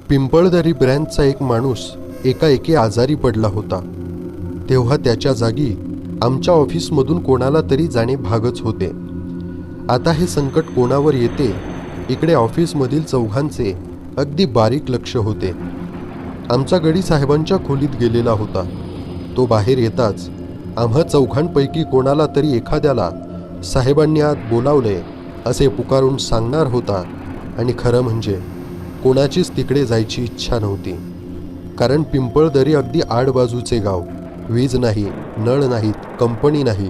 पिंपळदरी ब्रँचचा एक माणूस एकाएकी आजारी पडला होता. तेव्हा त्याच्या जागी आमच्या ऑफिसमधून कोणाला तरी जाणे भागच होते. आता हे संकट कोणावर येते इकडे ऑफिसमधील चौघांचे अगदी बारीक लक्ष होते. आमचा गडी साहेबांच्या खोलीत गेलेला होता. तो बाहेर येताच आम्हा चौघांपैकी कोणाला तरी एखाद्याला साहेबांनी आत बोलावले असे पुकारून सांगणार होता. आणि खरं म्हणजे कोणाचीच तिकडे जायची इच्छा नव्हती. कारण पिंपळदरी अगदी आडबाजूचे गाव. वीज नाही, नळ नाहीत, कंपनी नाही,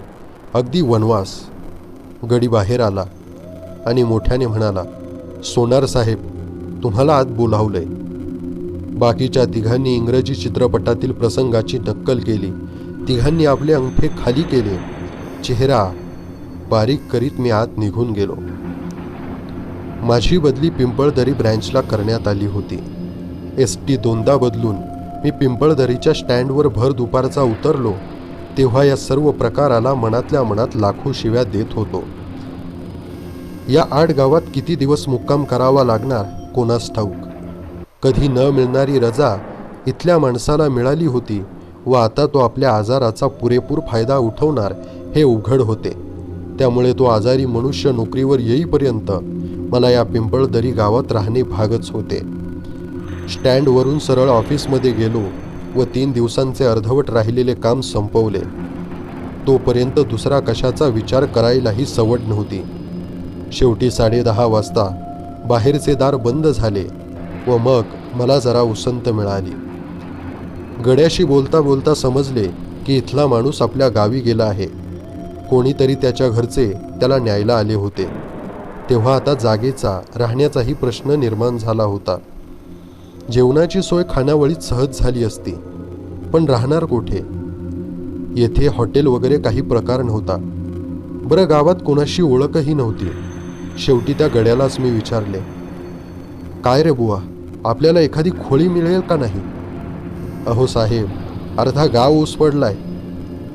अगदी वनवास. गडी बाहेर आला आणि मोठ्याने म्हणाला, सोनार साहेब, तुम्हाला आत बोलावलंय. बाकीच्या तिघांनी इंग्रजी चित्रपटातील प्रसंगाची नक्कल केली. तिघांनी आपले अंगठे खाली केले. चेहरा बारीक करीत मी आत निघून गेलो. माझी बदली पिंपळदरी ब्रँचला करण्यात आली होती. ST दोनदा बदलून मी पिंपळदरीच्या स्टँडवर भर दुपारचा उतरलो तेव्हा या सर्व प्रकाराला मनातल्या मनात लाखो शिव्या देत होतो. या 8 गावात किती दिवस मुक्काम करावा लागणार कोणास ठाऊक. कधी न मिळणारी रजा इथल्या माणसाला मिळाली होती व आता तो आपल्या आजाराचा पुरेपूर फायदा उठवणार हे उघड होते. त्यामुळे तो आजारी मनुष्य नोकरीवर येईपर्यंत मला या पिंपळदरी गावात राहणे भागच होते. स्टँडवरून सरळ ऑफिसमध्ये गेलो व 3 दिवसांचे अर्धवट राहिलेले काम संपवले. तोपर्यंत दुसरा कशाचा विचार करायलाही सवड नव्हती. शेवटी 10:30 वाजता बाहेरचे दार बंद झाले व मग मला जरा उसंत मिळाली. गड्याशी बोलता बोलता समजले की इथला माणूस आपल्या गावी गेला आहे. कोणीतरी त्याच्या घरचे त्याला न्यायला आले होते. तेव्हा आता जागेचा, राहण्याचाही प्रश्न निर्माण झाला होता. जेवणाची सोय खानावळीत सहज झाली असती, पण राहणार कुठे? येथे हॉटेल वगैरे काही प्रकार नव्हता. बरं, गावात कोणाशी ओळखही नव्हती. शेवटी त्या गड्यालाच मी विचारले, काय रे बुवा, आपल्याला एखादी खोळी मिळेल का नाही? अहो साहेब, अर्धा गाव ओस पडलाय,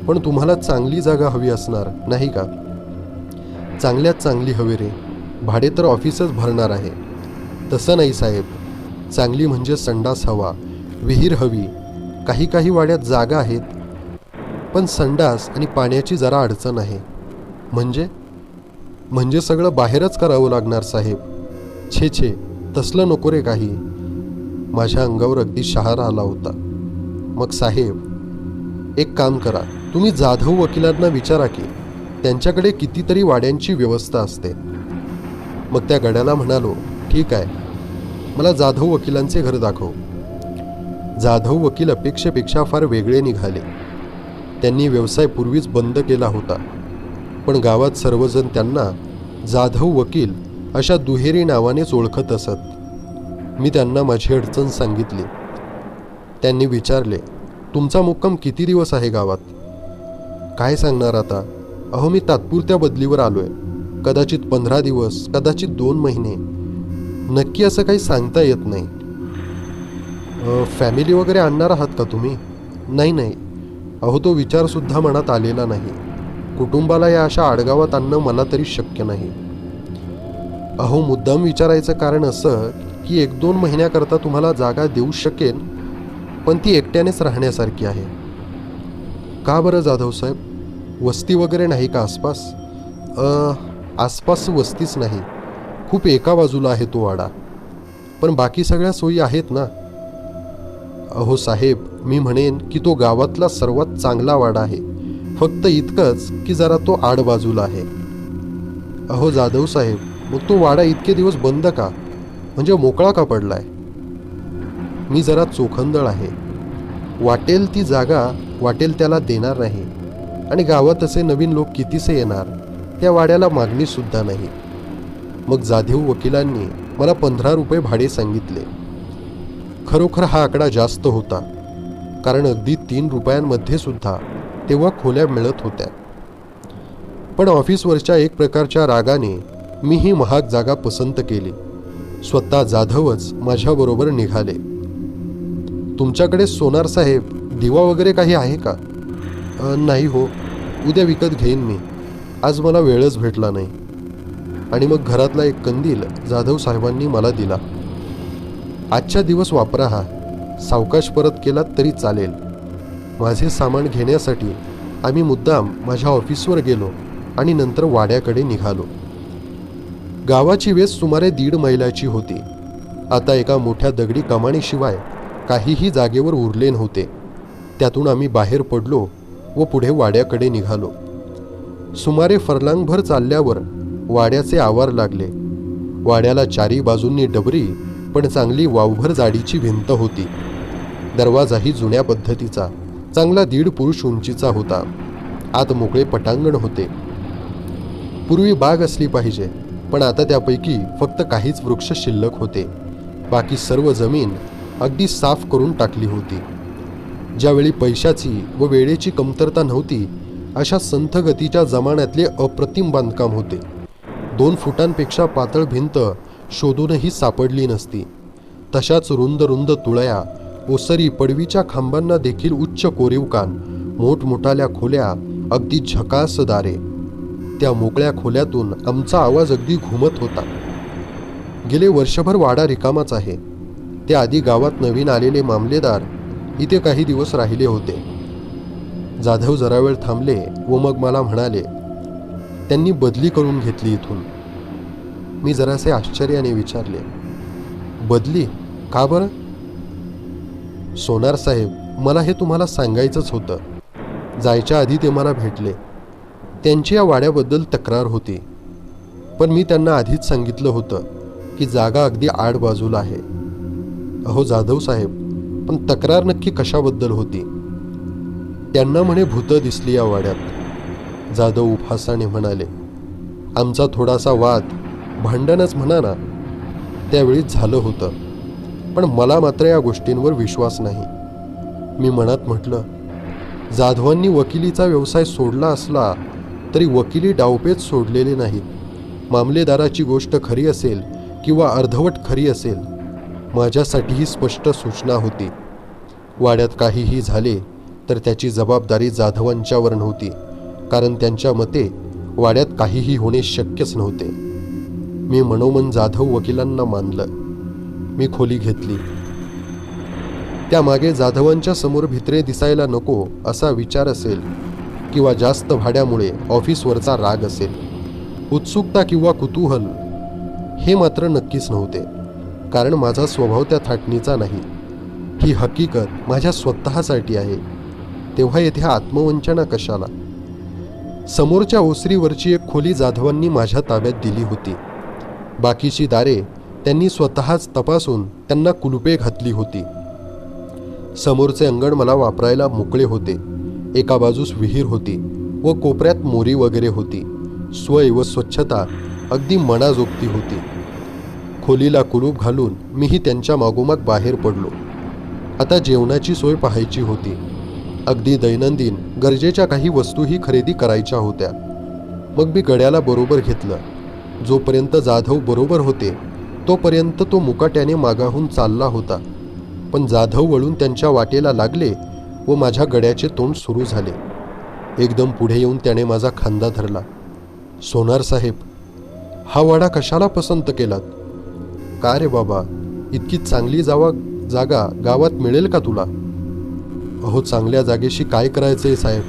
पण तुम्हाला चांगली जागा हवी असणार नाही का? चांगल्यात चांगली हवी रे, भाडे तर ऑफिसच भरणार आहे. तसं नाही साहेब, चांगली म्हणजे संडास हवा, विहीर हवी. काही काही वाड्यात जागा आहेत, पण संडास आणि पाण्याची जरा अडचण आहे. म्हणजे सगळं बाहेरच करावं लागणार साहेब. छे, तसलं नको रे काही. माझ्या अंगावर अगदी शहार आला होता. मग साहेब, एक काम करा, तुम्ही जाधव वकिलांना विचारा की त्यांच्याकडे कितीतरी वाड्यांची व्यवस्था असते. मग त्या गड्याला म्हणालो, ठीक आहे, मला जाधव वकिलांचे घर दाखव. जाधव वकील अपेक्षेपेक्षा फार वेगळे निघाले. त्यांनी व्यवसाय पूर्वीच बंद केला होता, पण गावात सर्वजण त्यांना जाधव वकील अशा दुहेरी नावानेच ओळखत असत. मी त्यांना माझी अडचण सांगितली. त्यांनी विचारले, तुमचा मुक्काम किती दिवस आहे गावात? काय सांगणार आता. अहो, मी तात्पुरत्या बदलीवर आलोय. कदाचित 15 दिवस, कदाचित 2 महिने. नक्की असं काही सांगता येत नाही. फॅमिली वगैरे आणणार आहात का तुम्ही? नाही. अहो, तो विचारसुद्धा मनात आलेला नाही. कुटुंबाला या अशा आडगावात आणणं मला तरी शक्य नाही. अहो, मुद्दाम विचारायचं कारण असं की 1-2 महिन्याकरता तुम्हाला जागा देऊ शकेन, पण ती एकट्यानेच राहण्यासारखी आहे. का बरं जाधव साहेब, वस्ती वगैरे नाही का आसपास? आसपास वस्तीच नाही, खूप एका बाजूला आहे तो वाडा, पण बाकी सगळ्या सोयी आहेत ना. अहो साहेब, मी म्हणेन की तो गावातला सर्वात चांगला वाडा आहे. फक्त इतकंच की जरा तो आडबाजूला आहे. अहो जाधव साहेब, मग तो वाडा इतके दिवस बंद का? म्हणजे मोकळा का पडलाय? मी जरा चोखंदळ आहे. वाटेल ती जागा वाटेल त्याला देणार नाही. आणि गावात असे नवीन लोक कितीसे येणार? त्या वाड्याला मागणीसुद्धा नाही. मग जाधव वकिलांनी मला 15 रुपये भाडे सांगितले. खरोखर हा आकडा जास्त होता, कारण अगदी 3 रुपयांमध्ये सुद्धा तेव्हा खोल्या मिळत होत्या. पण ऑफिसवरच्या एक प्रकारच्या रागाने मी ही महाग जागा पसंत केली. स्वतः जाधवच माझ्याबरोबर निघाले. तुमच्याकडे सोनार साहेब दिवा वगैरे काही आहे का? नाही हो, उद्या विकत घेईन मी. आज मला वेळच भेटला नाही. आणि मग घरातला एक कंदील जाधव साहेबांनी मला दिला. आजच्या दिवस वापरा हा, सावकाश परत केलात तरी चालेल. माझे सामान घेण्यासाठी आम्ही मुद्दाम माझ्या ऑफिसवर गेलो आणि नंतर वाड्याकडे निघालो. गावाची वेस सुमारे 1.5 मैलाची होती. आता एका मोठ्या दगडी कमानीशिवाय काहीही जागेवर उरले नव्हते. त्यातून आम्ही बाहेर पडलो व पुढे वाड्याकडे निघालो. सुमारे फरलांगभर चालल्यावर वाड्याचे आवार लागले. वाड्याला चारी बाजूंनी डबरी पण चांगली वावभर जाडीची भिंत होती. दरवाजाही जुन्या पद्धतीचा, चांगला 1.5 पुरुष उंचीचा होता. आत मोकळे पटांगण होते. पूर्वी बाग असली पाहिजे, पण आता त्यापैकी फक्त काहीच वृक्ष शिल्लक होते. बाकी सर्व जमीन अगदी साफ करून टाकली होती. ज्यावेळी पैशाची व वेळेची कमतरता नव्हती, अशा संथ गतीच्या जमान्यातले अप्रतिम बांधकाम होते. 2 फुटांपेक्षा पातळ भिंत शोधूनही सापडली नसती. तशाच रुंद रुंद तुळया, ओसरी, पडवीच्या खांबांना देखील उच्च कोरीव कान, मोठमोठाल्या खोल्या, अगदी झकास दारे. त्या मोकळ्या खोल्यातून आमचा आवाज अगदी घुमत होता. गेले वर्षभर वाडा रिकामाच आहे. त्या आधी गावात नवीन आलेले मामलेदार इथे काही दिवस राहिले होते. जाधव जरा वेळ थांबले व मग मला म्हणाले, त्यांनी बदली करून घेतली इथून. मी जरासे आश्चर्याने विचारले, बदली का बरं? सोनार साहेब, मला हे तुम्हाला सांगायचंच होतं. जायच्या आधी ते मला भेटले. त्यांची या वाड्याबद्दल तक्रार होती, पण मी त्यांना आधीच सांगितलं होतं की जागा अगदी आड बाजूला आहे. अहो जाधव साहेब, पण तक्रार नक्की कशाबद्दल होती? त्यांना म्हणे भूतं दिसली या वाड्यात. जाधव उपहासाने म्हणाले, आमचा थोडासा वाद, भांडणच म्हणा ना, त्यावेळीच झालं होतं. पण मला मात्र या गोष्टींवर विश्वास नाही. मी मनात म्हटलं, जाधवांनी वकिलीचा व्यवसाय सोडला असला तरी वकिली डावपेच सोडलेले नाहीत. मामलेदाराची गोष्ट खरी असेल किंवा अर्धवट खरी असेल, माझ्यासाठी ही स्पष्ट सूचना होती. वाड्यात काहीही झाले तर त्याची जबाबदारी जाधवांच्यावर नव्हती, कारण त्यांच्या मते वाड्यात काहीही होणे शक्यच नव्हते. मी मनोमन जाधव वकिलांना मानलं. मी खोली घेतली. त्यामागे जाधवांच्या समोर भित्रे दिसायला नको असा विचार असेल किंवा जास्त भाड्यामुळे ऑफिसवरचा राग असेल, उत्सुकता किंवा कुतूहल, हे मात्र नक्कीच नव्हते. कारण माझा स्वभाव त्या थाटणीचा नाही. ही हकीकत माझ्या स्वतःसाठी आहे. तेव्हा येथे आत्मवंचना कशाला? समोरच्या ओसरीवरची एक खोली जाधवांनी माझ्या ताब्यात दिली होती. बाकीची दारे त्यांनी स्वतःच तपासून त्यांना कुलुपे घातली होती. समोरचे अंगण मला वापरायला मोकळे होते. एका बाजूस विहीर होती व कोपऱ्यात मोरी वगैरे होती. सोय व स्वच्छता अगदी मनाजोगती होती. खोलीला कुलूप घालून मीही त्यांच्या मागोमाग बाहेर पडलो. आता जेवणाची सोय पाहायची होती. अगदी दैनंदिन गरजेच्या काही वस्तूही खरेदी करायच्या होत्या. मग मी गड्याला बरोबर घेतलं. जोपर्यंत जाधव बरोबर होते तोपर्यंत तो मुकाट्याने मागाहून चालला होता. पण जाधव वळून त्यांच्या वाटेला लागले व माझ्या गड्याचे तोंड सुरू झाले. एकदम पुढे येऊन त्याने माझा खांदा धरला. सोनार साहेब, हा वाडा कशाला पसंत केलात? का रे बाबा, इतकी चांगली जागा गावात मिळेल का तुला? अहो, चांगल्या जागेशी काय करायचंय साहेब?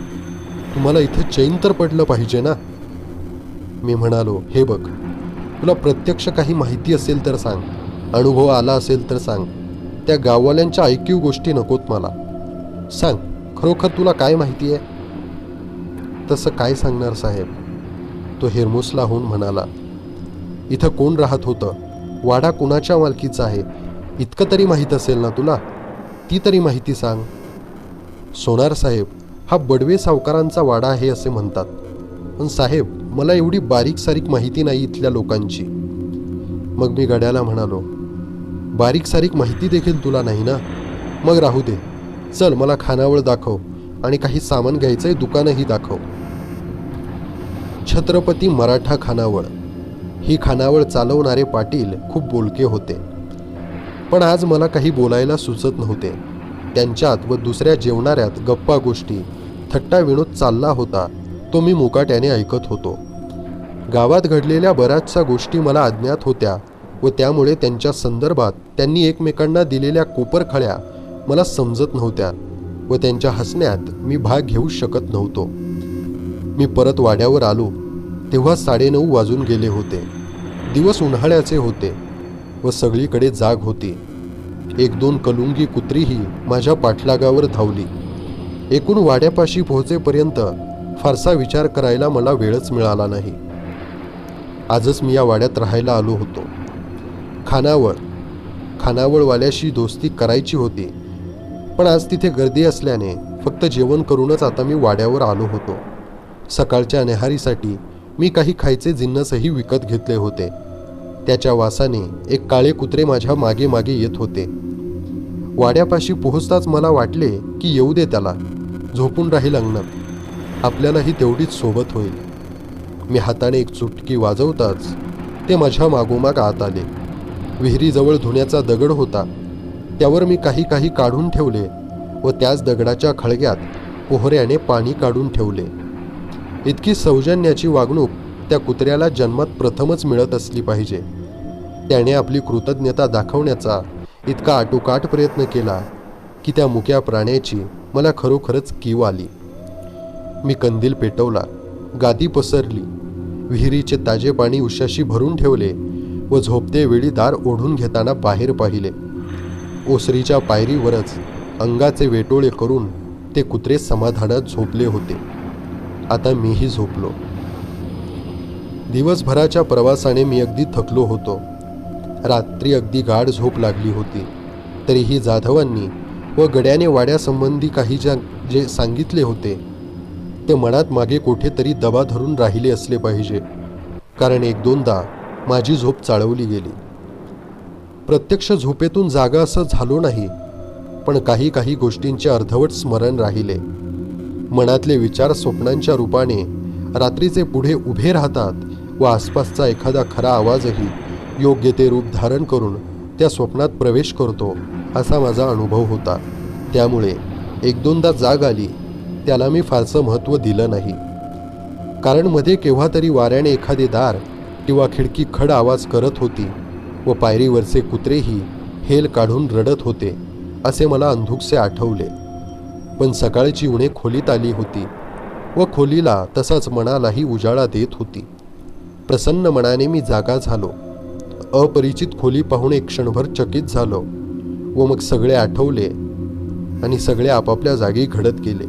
तुम्हाला इथे चैन तर पडलं पाहिजे ना. मी म्हणालो, हे बघ, तुला प्रत्यक्ष काही माहिती असेल तर सांग, अनुभव आला असेल तर सांग. त्या गाववाल्यांच्या ऐकीव गोष्टी नकोत मला. सांग, खरोखर तुला काय माहिती आहे? तसं काय सांगणार साहेब? तो हिरमुसला होऊन म्हणाला, इथं कोण राहत होतं? वाडा कुणाच्या मालकीचा आहे? इतकं तरी माहीत असेल ना तुला? ती तरी माहिती सांग. सोनार साहेब, हा बडवे सावकारांचा वाडा आहे असे म्हणतात. पण साहेब, मला एवढी बारीक सारीक माहिती नाही इथल्या लोकांची. मग मी गड्याला म्हणालो, बारीक सारीक माहिती देखील तुला नाही ना? मग राहू दे. चल, मला खानावळ दाखव आणि काही सामान घ्यायचंय, दुकानही दाखव. छत्रपती मराठा खानावळ. ही खानावळ चालवणारे पाटील खूप बोलके होते. पण आज मला काही बोलायला सुचत नव्हते. त्यांच्यात व दुसऱ्या जेवणाऱ्यात गप्पा गोष्टी, थट्टा विनोद चालला होता, तो मी मुकाट्याने ऐकत होतो. गावात घडलेल्या बऱ्याचशा गोष्टी मला अज्ञात होत्या व त्यामुळे त्यांच्या संदर्भात त्यांनी एकमेकांना दिलेल्या कोपरखळ्या मला समजत नव्हत्या व त्यांच्या हसण्यात मी भाग घेऊ शकत नव्हतो. मी परत वाड्यावर आलो तेव्हा 9:30 वाजून गेले होते. दिवस उन्हाळ्याचे होते व सगळीकडे जाग होती. 1-2 कलुंगी कुत्रीही माझ्या पाठलागावर धावली. एकूण वाड्यापाशी पोहोचेपर्यंत फारसा विचार करायला मला वेळच मिळाला नाही. आजच मी या वाड्यात राहायला आलो होतो. खानावळवाल्याशी दोस्ती करायची होती, पण आज तिथे गर्दी असल्याने फक्त जेवण करूनच आता मी वाड्यावर आलो होतो. सकाळच्या न्याहारीसाठी मी काही खायचे जिन्नसही विकत घेतले होते. त्याच्या वासाने एक काळे कुत्रे माझ्या मागे मागे येत होते. वाड्यापाशी पोहोचताच मला वाटले की येऊ दे त्याला, झोपून राहील अंगणात, आपल्यालाही तेवढीच सोबत होईल. मी हाताने एक चुटकी वाजवताच ते माझ्या मागोमाग आत आले. विहिरीजवळ धुण्याचा दगड होता, त्यावर मी काही काढून ठेवले व त्याच दगडाच्या खळग्यात पोहऱ्याने पाणी काढून ठेवले. इतकी सौजन्याची वागणूक त्या कुत्र्याला जन्मात प्रथमच मिळत असली पाहिजे. त्याने आपली कृतज्ञता दाखवण्याचा इतका आटोकाट प्रयत्न केला की त्या मुक्या प्राण्याची मला खरोखरच कीव आली. मी कंदील पेटवला, गादी पसरली, विहिरीचे ताजे पाणी उशाशी भरून ठेवले व झोपते वेळी दार ओढून घेताना बाहेर पाहिले. ओसरीच्या पायरीवरच अंगाचे वेटोळे करून ते कुत्रे समाधानात झोपले होते. आता मीही झोपलो. दिवसभराच्या प्रवासाने मी अगदी थकलो होतो. रात्री अगदी गाढ झोप लागली होती. तरीही जाधवांनी व गड्याने वाड्यासंबंधी काही जे सांगितले होते ते मनात मागे कुठेतरी दबा धरून राहिले असले पाहिजे, कारण 1-2दा माझी झोप चाळवली गेली. प्रत्यक्ष झोपेतून जागा असं झालो नाही, पण काही गोष्टींचे अर्धवट स्मरण राहिले. मनातले विचार स्वप्नांच्या रूपाने रात्रीचे पुढे उभे राहतात व आसपासचा एखादा खरा आवाजही योग्य ते रूप धारण करून त्या स्वप्नात प्रवेश करतो, असा माझा अनुभव होता. त्यामुळे 1-2दा जाग आली, त्याला मी फारसं महत्त्व दिलं नाही, कारण मध्ये केव्हा तरी वाऱ्याने एखादे दार किंवा खिडकी खड आवाज करत होती व पायरीवरचे कुत्रेही हेल काढून रडत होते असे मला अंधुकसे आठवले. पण सकाळची उणे खोलीत आली होती व खोलीला तसाच मनालाही उजाळा देत होती. प्रसन्न मनाने मी जागा झालो. अपरिचित खोली पाहून एक क्षणभर चकित झालो व मग सगळे आठवले आणि सगळे आपापल्या जागी घडत गेले.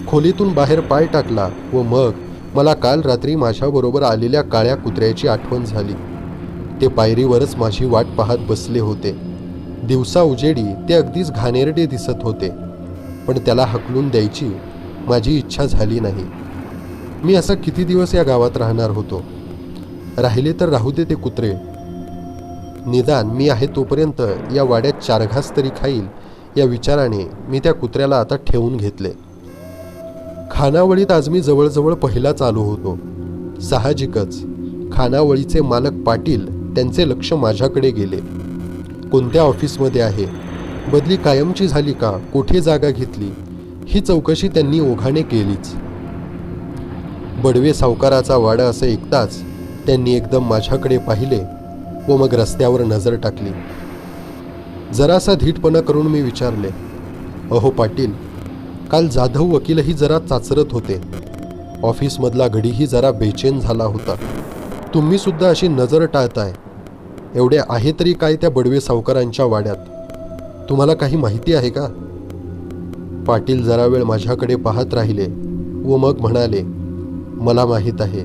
खोलीतून बाहेर पाय टाकला व मग मला काल रात्री माझ्याबरोबर आलेल्या काळ्या कुत्र्याची आठवण झाली. ते पायरीवरच माझी वाट पाहत बसले होते. दिवसा उजेडी ते अगदीच घाणेरडे दिसत होते, पण त्याला हकलून द्यायची माझी इच्छा झाली नाही. मी असा किती दिवस या गावात राहणार होतो? राहिले तर राहू दे ते कुत्रे, निदान मी आहे तोपर्यंत या वाड्यात 4 घास तरी खाईल, या विचाराने मी त्या कुत्र्याला आता ठेवून घेतले. खानावळीत आज मी जवळजवळ पहिलाच आलो होतो. साहजिकच खानावळीचे मालक पाटील त्यांचे लक्ष माझ्याकडे गेले. कोणत्या ऑफिसमध्ये आहे, बदली कायमची झाली का, कुठे जागा घेतली, ही चौकशी त्यांनी ओघाने केलीच. बडवे सावकाराचा वाडा असं ऐकताच त्यांनी एकदम माझ्याकडे पाहिले व मग रस्त्यावर नजर टाकली. जरासा धीटपणा करून मी विचारले, अहो पाटील, काल जाधव वकीलही जरा चाचरत होते. ऑफिसमधला गडीही जरा बेचैन झाला होता. तुम्ही सुद्धा अशी नजर टाळताय. एवढे आहे तरी काय त्या बडवे सावकारांच्या वाड्यात? तुम्हाला काही माहिती आहे का? पाटील जरा वेळ माझ्याकडे पाहत राहिले व मग म्हणाले, मला माहीत आहे,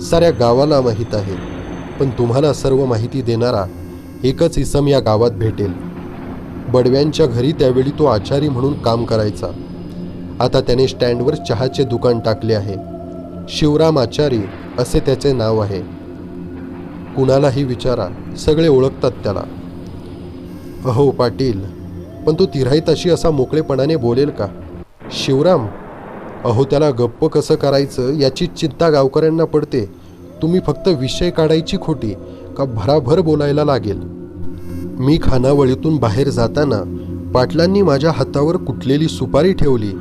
साऱ्या गावाला माहीत आहे, पण तुम्हाला सर्व माहिती देणारा एकच इसम या गावात भेटेल. बडव्यांच्या घरी त्यावेळी तो आचारी म्हणून काम करायचा. आता त्याने स्टँडवर चहाचे दुकान टाकले आहे. शिवराम आचारी असे त्याचे नाव आहे. कुणालाही विचारा, सगळे ओळखतात त्याला. अहो पाटील, पण तो तिऱ्हाईताशी असा मोकळेपणाने बोलेल का? शिवराम, अहो त्याला गप्प कसं करायचं याची चिंता गावकऱ्यांना पडते. तुम्ही फक्त विषय काढायची खोटी का भराभर बोलायला लागेल. मी खानावळीतून बाहेर जाताना पाटलांनी माझ्या हातावर कुटलेली सुपारी ठेवली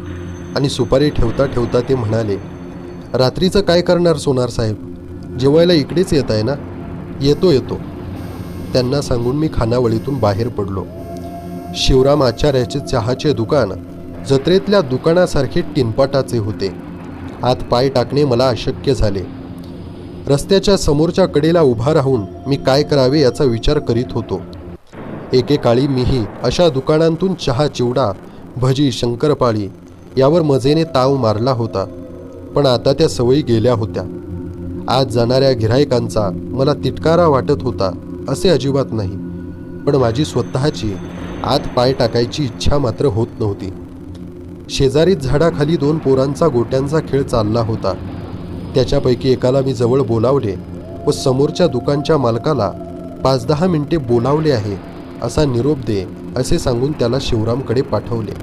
आणि सुपारी ठेवता ठेवता ते म्हणाले, रात्रीचं काय करणार सोनार साहेब? जेवायला इकडेच येत आहे ना? येतो. त्यांना सांगून मी खानावळीतून बाहेर पडलो. शिवराम आचार्याचे चहाचे दुकान जत्रेतल्या दुकानासारखे टिनपाटाचे होते. आत पाय टाकणे मला अशक्य झाले. रस्त्याच्या समोरच्या कडेला उभा राहून मी काय करावे याचा विचार करीत होतो. एकेकाळी मीही अशा दुकानांतून चहा, चिवडा, भजी, शंकरपाळी यावर मजेने ताव मारला होता. पण आता त्या सवयी गेल्या होत्या. आज जाणाऱ्या गिऱ्हाईकांचा मला तिटकारा वाटत होता असे अजिबात नाही, पण माझी स्वतःची आत पाय टाकायची इच्छा मात्र होत नव्हती. शेजारीच झाडाखाली 2 पोरांचा गोट्यांचा खेळ चालला होता. त्याच्यापैकी एकाला मी जवळ बोलावले व समोरच्या दुकानच्या मालकाला 5-10 मिनिटे बोलावले आहे असा निरोप दे असे सांगून त्याला शिवरामकडे पाठवले.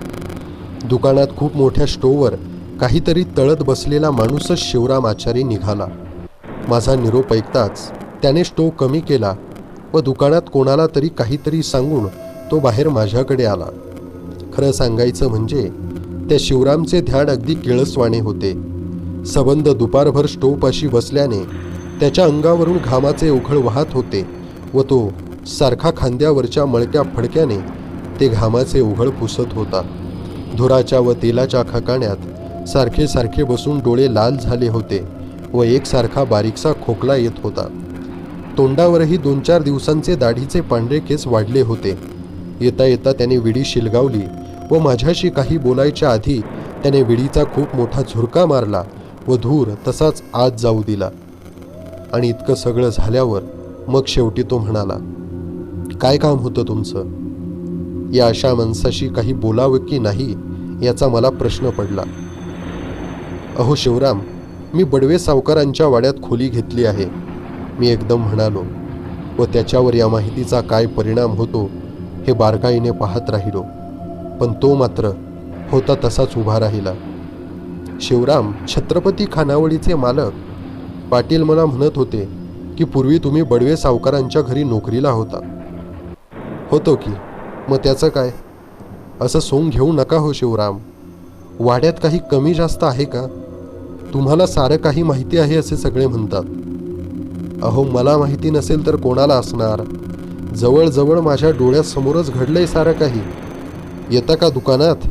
दुकानात खूप मोठ्या स्टोवर काहीतरी तळत बसलेला माणूसच शिवराम आचारी निघाला. माझा निरोप ऐकताच त्याने स्टोव कमी केला व दुकानात कोणाला तरी काहीतरी सांगून तो बाहेर माझ्याकडे आला. खरं सांगायचं म्हणजे त्या शिवरामचे ध्यान अगदी किळसवाणे होते. सबंध दुपारभर स्टोवपाशी बसल्याने त्याच्या अंगावरून घामाचे उघळ वाहत होते व तो सारखा खांद्यावरच्या मळक्या फडक्याने ते घामाचे उघळ पुसत होता. धुराच्या व तेलाच्या खकाण्यात सारखे सारखे बसून डोळे लाल झाले होते व एकसारखा बारीकसा खोकला येत होता. तोंडावरही 2-4 दिवसांचे दाढीचे पांढरे केस वाढले होते. येता येता त्याने विडी शिलगावली व माझ्याशी काही बोलायच्या आधी त्याने विडीचा खूप मोठा झुरका मारला व धूर तसाच आत जाऊ दिला. आणि इतकं सगळं झाल्यावर मग शेवटी तो म्हणाला, काय काम होतं तुमचं? या अशा माणसाशी काही बोलावं की नाही याचा मला प्रश्न पडला. अहो शिवराम, मी बडवे सावकारांच्या वाड्यात खोली घेतली आहे, मी एकदम म्हणालो व त्याच्यावर या माहितीचा काय परिणाम होतो हे बारकाईने पाहत राहिलो. पण तो मात्र होता तसाच उभा राहिला. शिवराम, छत्रपती खानावळीचे मालक पाटील मला म्हणत होते की पूर्वी तुम्ही बडवे सावकारांच्या घरी नोकरीला होता. होतो की, मग त्याचं काय? असं सोंग घेऊ नका हो शिवराम. वाड्यात काही कमी जास्त आहे का? तुम्हाला सारं काही माहिती आहे असे सगळे म्हणतात. अहो, मला माहिती नसेल तर कोणाला असणार? जवळजवळ माझ्या डोळ्यासमोरच घडलंय सारं काही. येता का दुकानात?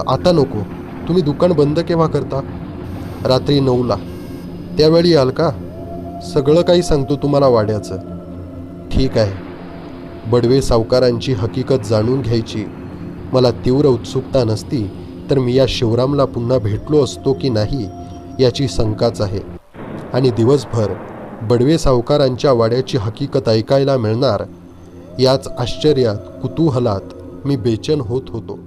आता नको. तुम्ही दुकान बंद केव्हा करता? रात्री 9ला. त्यावेळी याल का? सगळं काही सांगतो तुम्हाला वाड्याचं. ठीक आहे. बडवे सावकारांची हकीकत जाणून घ्यायची मला तीव्र उत्सुकता नसती तर मी या शिवरामला पुन्हा भेटलो असतो की नाही याची शंकाच आहे. आणि दिवसभर बडवे सावकारांच्या वाड्याची हकीकत ऐकायला मिळणार याच आश्चर्यात, कुतूहलात मी बेचैन होत होतो.